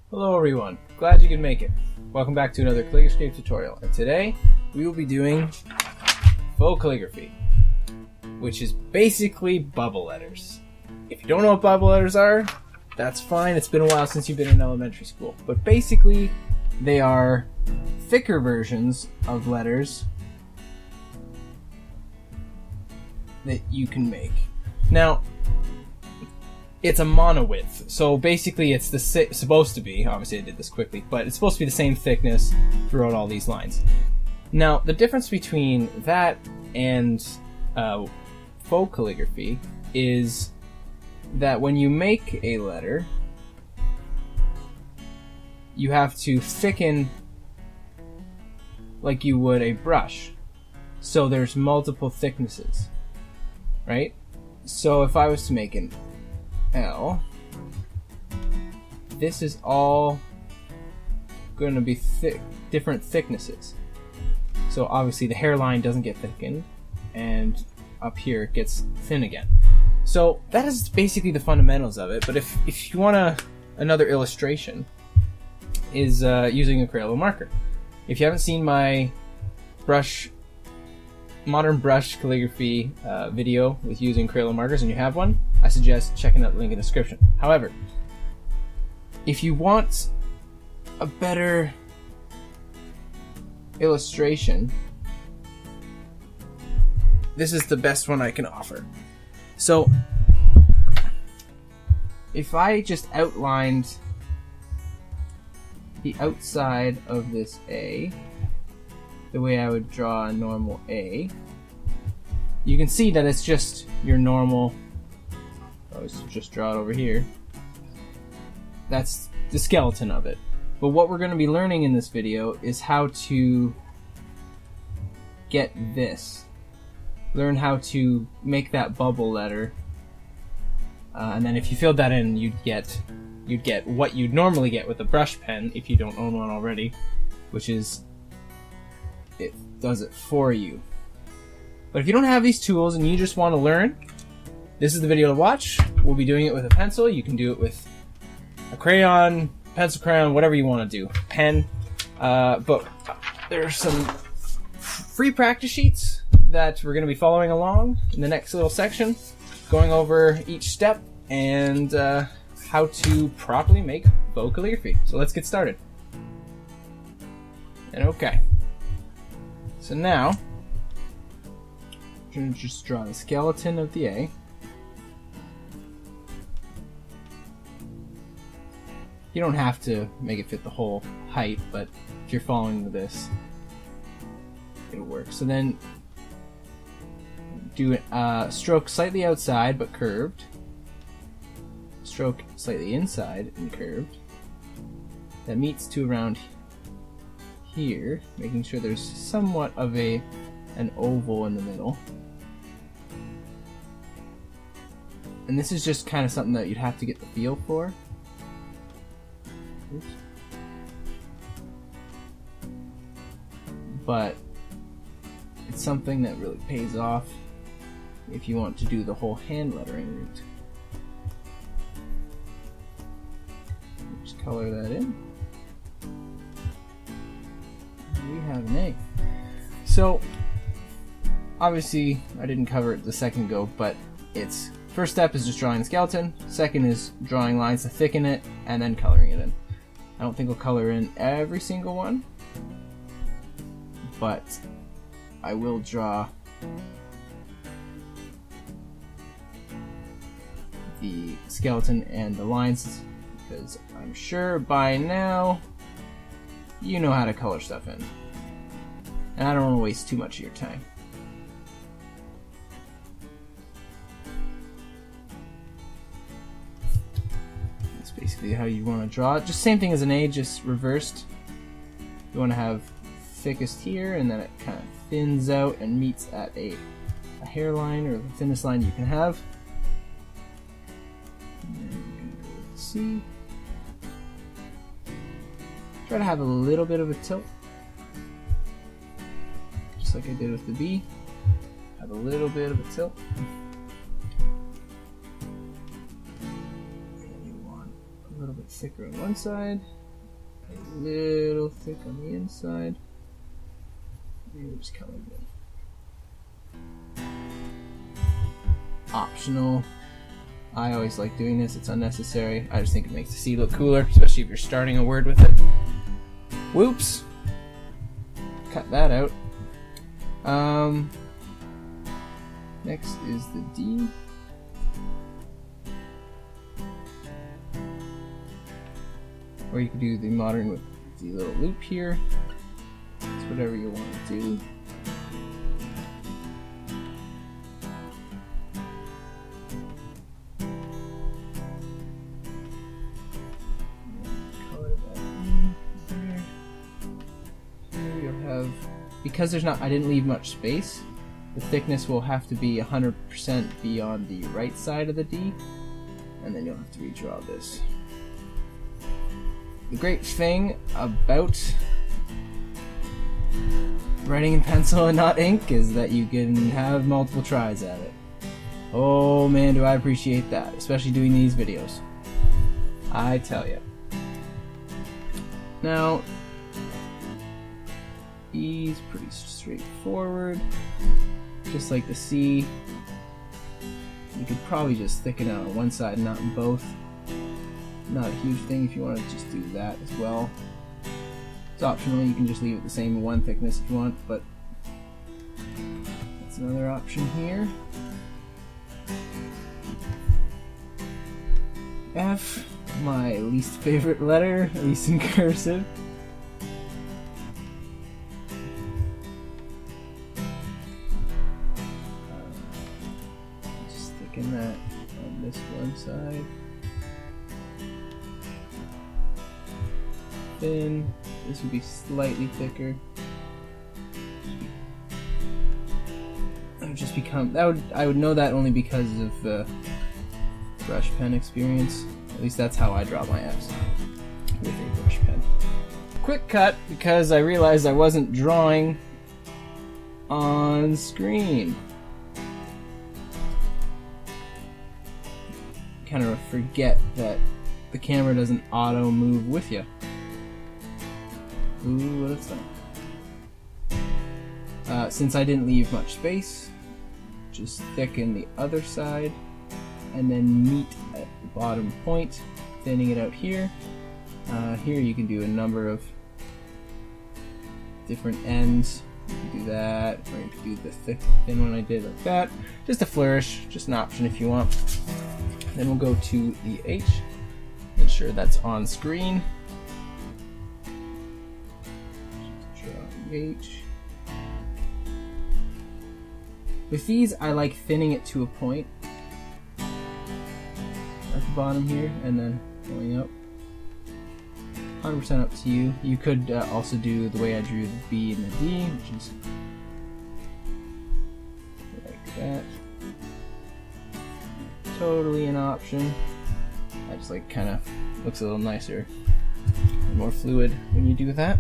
Hello everyone, glad you could make it. Welcome back to another calligraphy tutorial, and today we will be doing faux calligraphy, which is basically bubble letters. If you don't know what bubble letters are, that's fine, it's been a while since you've been in elementary school. But basically, they are thicker versions of letters that you can make. Now, it's a monowidth, so basically it's supposed to be, obviously I did this quickly, but it's supposed to be the same thickness throughout all these lines. Now, the difference between that and faux calligraphy is that when you make a letter, you have to thicken like you would a brush. So there's multiple thicknesses, right? So if I was to make an L, this is all going to be different thicknesses. So obviously the hairline doesn't get thickened, and up here it gets thin again. So that is basically the fundamentals of it. But if you want another illustration, is using a Crayola marker. If you haven't seen my modern brush calligraphy video with using Crayola markers and you have one, I suggest checking out the link in the description. However, if you want a better illustration, this is the best one I can offer. So if I just outlined the outside of this A the way I would draw a normal A, you can see that it's just your normal. Let's just draw it over here. That's the skeleton of it. But what we're going to be learning in this video is how to get this. Learn how to make that bubble letter. And then if you filled that in, you'd get what you'd normally get with a brush pen if you don't own one already, which is it does it for you. But if you don't have these tools and you just want to learn, this is the video to watch. We'll be doing it with a pencil. You can do it with a crayon, pencil crayon, whatever you want to do. Pen. But there's some free practice sheets that we're going to be following along in the next little section, going over each step and how to properly make faux calligraphy. So let's get started. And okay. So now, I'm going to just draw the skeleton of the A. You don't have to make it fit the whole height, but if you're following this, it'll work. So then do a stroke slightly outside but curved, stroke slightly inside and curved, that meets to around here, making sure there's somewhat of an oval in the middle. And this is just kind of something that you'd have to get the feel for. Oops. But it's something that really pays off if you want to do the whole hand lettering route. Just color that in. We have an A. So obviously I didn't cover it the second go, but it's first step is just drawing the skeleton, second is drawing lines to thicken it, and then coloring it in. I don't think we'll color in every single one, but I will draw the skeleton and the lines, because I'm sure by now you know how to color stuff in. And I don't want to waste too much of your time. That's basically how you want to draw it. Just same thing as an A, just reversed. You want to have thickest here, and then it kind of thins out and meets at a hairline, or the thinnest line you can have. And then we're going to go with C. Try to have a little bit of a tilt, just like I did with the B. Have a little bit of a tilt. You want a little bit thicker on one side, a little thick on the inside. And just color it in. Optional. I always like doing this, it's unnecessary. I just think it makes the C look cooler, especially if you're starting a word with it. Whoops! Cut that out. Next is the D. Or you could do the modern with the little loop here. It's whatever you want to do. Because there's not, I didn't leave much space, the thickness will have to be 100% be on the right side of the D, and then you'll have to redraw this. The great thing about writing in pencil and not ink is that you can have multiple tries at it. Oh man, do I appreciate that, especially doing these videos. I tell ya. Now, E is pretty straightforward, just like the C. You could probably just thicken out on one side and not in both. Not a huge thing if you want to just do that as well. It's optional, you can just leave it the same one thickness if you want, but that's another option here. F, my least favorite letter, at least in cursive. Just thicken that on this one side. Thin. This would be slightly thicker. That would just become, I would know that only because of brush pen experience. At least that's how I draw my F's, with a brush pen. Quick cut, because I realized I wasn't drawing on screen. Kind of forget that the camera doesn't auto move with you. Ooh, what is that? Since I didn't leave much space, just thicken the other side and then meet at the bottom point, thinning it out here. Here you can do a number of different ends. You can do that, or you can do the thick thin one I did like that. Just a flourish, just an option if you want. Then we'll go to the H. Make sure that's on screen. H. With these, I like thinning it to a point at the bottom here, and then going up. 100% up to you. You could also do the way I drew the B and the D, which is like that. Totally an option. I just like kind of looks a little nicer and more fluid when you do that.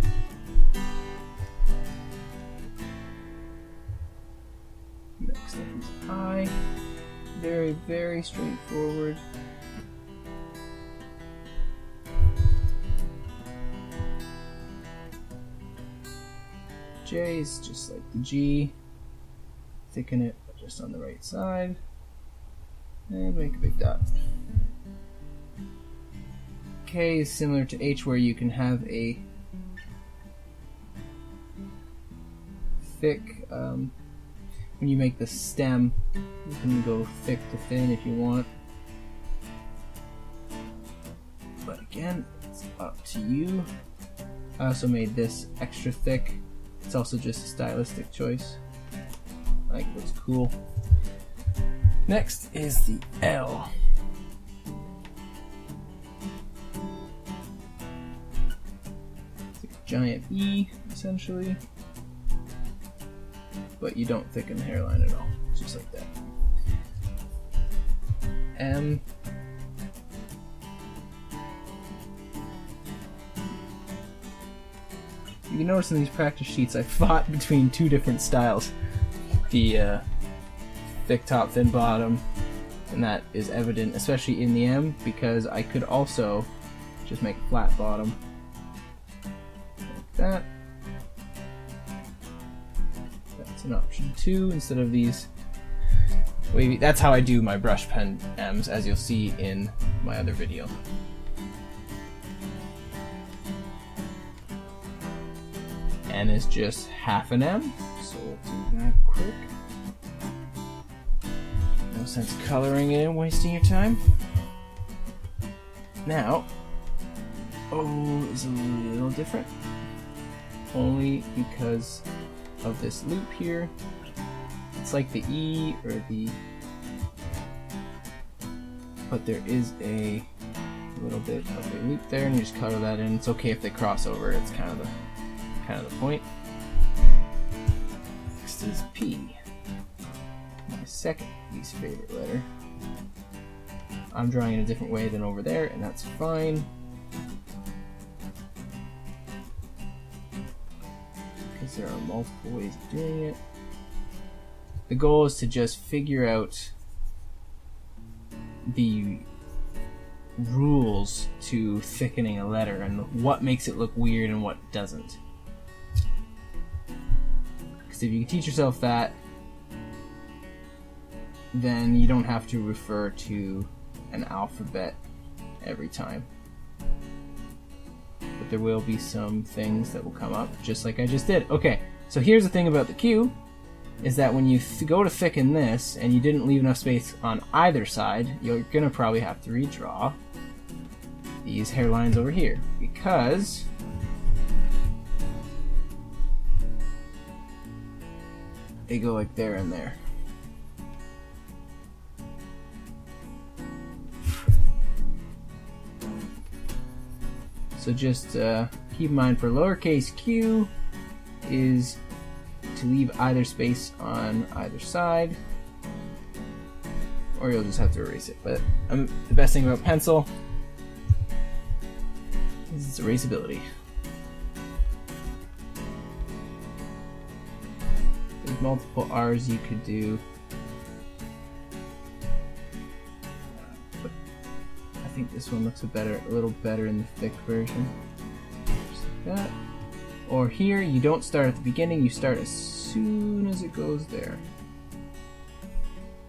Next thing is I. Very, very straightforward. J is just like the G. Thicken it just on the right side. And make a big dot. K is similar to H, where you can have a thick, when you make the stem, you can go thick to thin if you want. But again, it's up to you. I also made this extra thick. It's also just a stylistic choice. I think it looks cool. Next is the L. It's like a giant E, essentially. But you don't thicken the hairline at all. It's just like that. M. You can notice in these practice sheets I fought between two different styles. The thick top, thin bottom, and that is evident, especially in the M, because I could also Just make a flat bottom. Like that. That's an option 2 instead of these wavy. That's how I do my brush pen M's, as you'll see in my other video. N is just half an M, so we'll do that quick. No sense coloring it and wasting your time. Now, O is a little different, only because of this loop here. It's like the E or the, but there is a little bit of a loop there, and you just color that in. It's okay if they cross over. It's kind of the point. Next is P, my second least favorite letter. I'm drawing in a different way than over there, and that's fine. Because there are multiple ways of doing it. The goal is to just figure out the rules to thickening a letter and what makes it look weird and what doesn't. Because if you can teach yourself that, then you don't have to refer to an alphabet every time. But there will be some things that will come up, just like I just did. Okay, so here's the thing about the Q, is that when you go to thicken this, and you didn't leave enough space on either side, you're gonna probably have to redraw these hairlines over here, because they go like there and there. So just keep in mind, for lowercase q is to leave either space on either side, or you'll just have to erase it. But the best thing about pencil is its erasability. There's multiple R's you could do. But I think this one looks a little better in the thick version. Just like that. Or here, you don't start at the beginning, you start as soon as it goes there.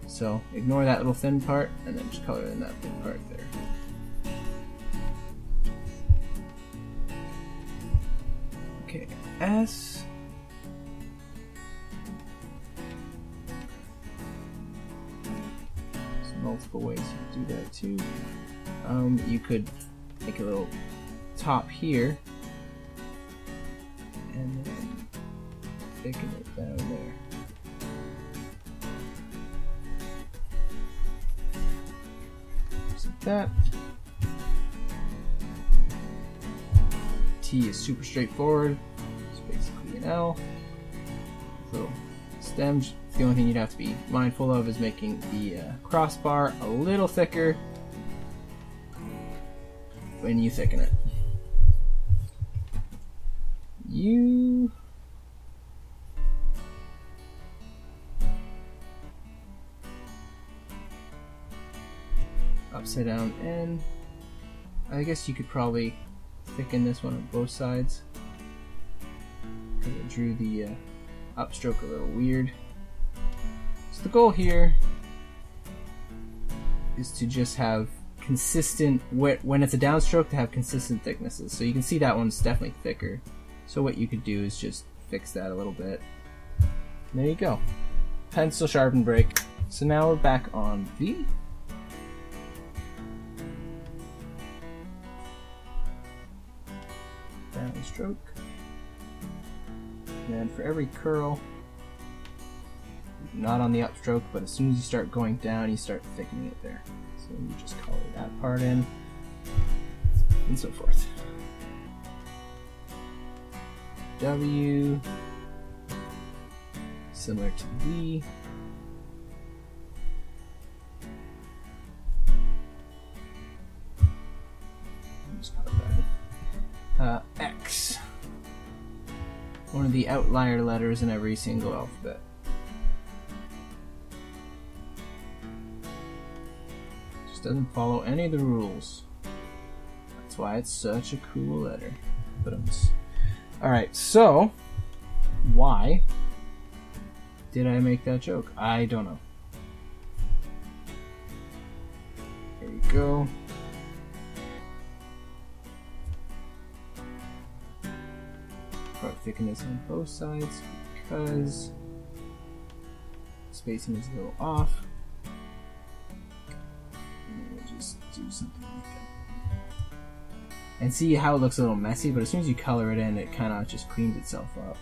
So ignore that little thin part, and then just color in that thin part there. Okay, S. There's multiple ways you can do that too. You could make a little top here, and then thicken it down there. Just like that. T is super straightforward. It's basically an L. So stems, the only thing you'd have to be mindful of is making the crossbar a little thicker when you thicken it. U. Upside down N. I guess you could probably thicken this one on both sides, because I drew the upstroke a little weird. So the goal here is to just have consistent, when it's a downstroke, to have consistent thicknesses. So you can see that one's definitely thicker. So what you could do is just fix that a little bit. And there you go. Pencil sharpen break. So now we're back on V. Downstroke. And then for every curl, not on the upstroke, but as soon as you start going down, you start thickening it there. So you just color that part in, and so forth. W, similar to V. Just color that in. X, one of the outlier letters in every single alphabet. Doesn't follow any of the rules. That's That's why it's such a cool letter. Alright, so why did I make that joke? I don't know. There we go. Part thickness on both sides because spacing is a little off. And we'll just do something like that. And see how it looks a little messy, but as soon as you color it in, it kind of just cleans itself up.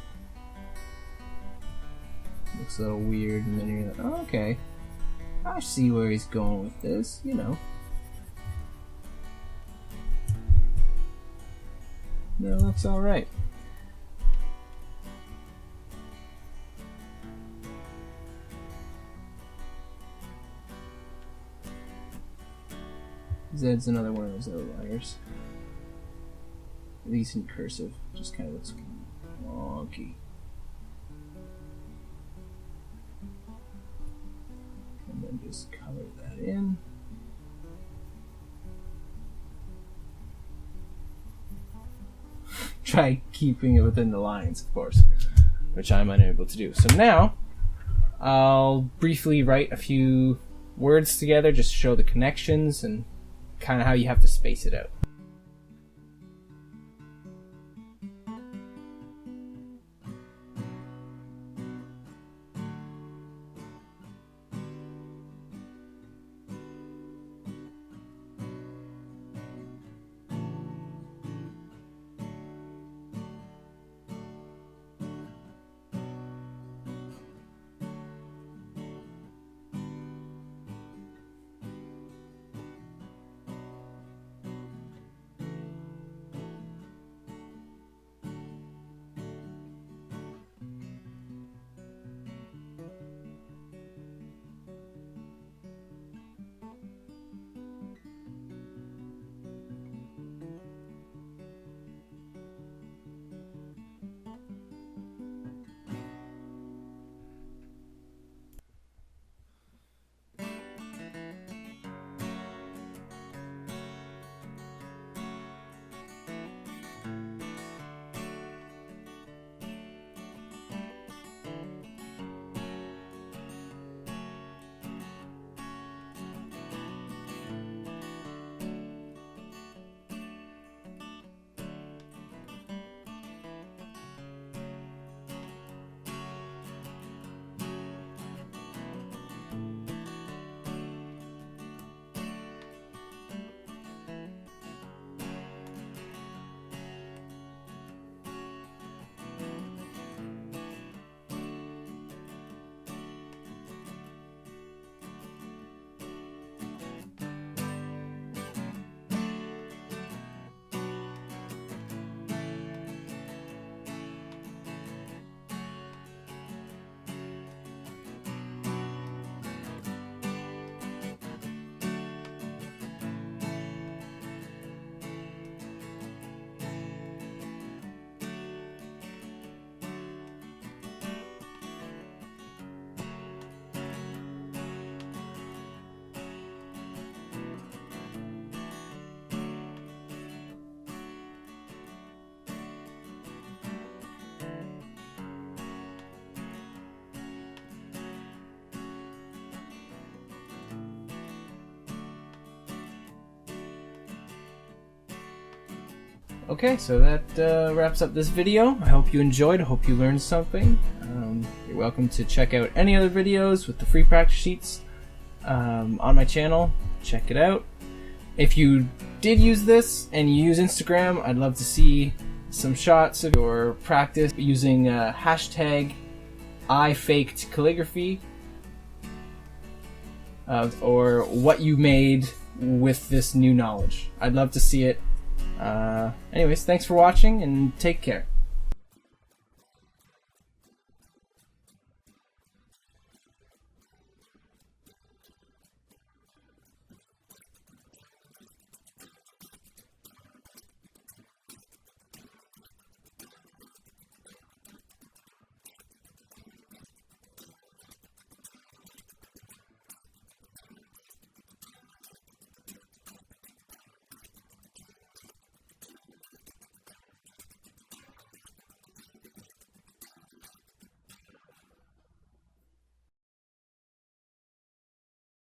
Looks a little weird, and then you're like, oh, okay, I see where he's going with this, you know. That looks alright. Zed's another one of those outliers. At least in cursive, just kind of looks wonky. And then just color that in. Try keeping it within the lines, of course, which I'm unable to do. So now, I'll briefly write a few words together just to show the connections and kind of how you have to space it out. Okay, so that wraps up this video. I hope you enjoyed. I hope you learned something. You're welcome to check out any other videos with the free practice sheets on my channel. Check it out. If you did use this and you use Instagram, I'd love to see some shots of your practice using hashtag #IFakedCalligraphy or what you made with this new knowledge. I'd love to see it. Anyways, thanks for watching and take care.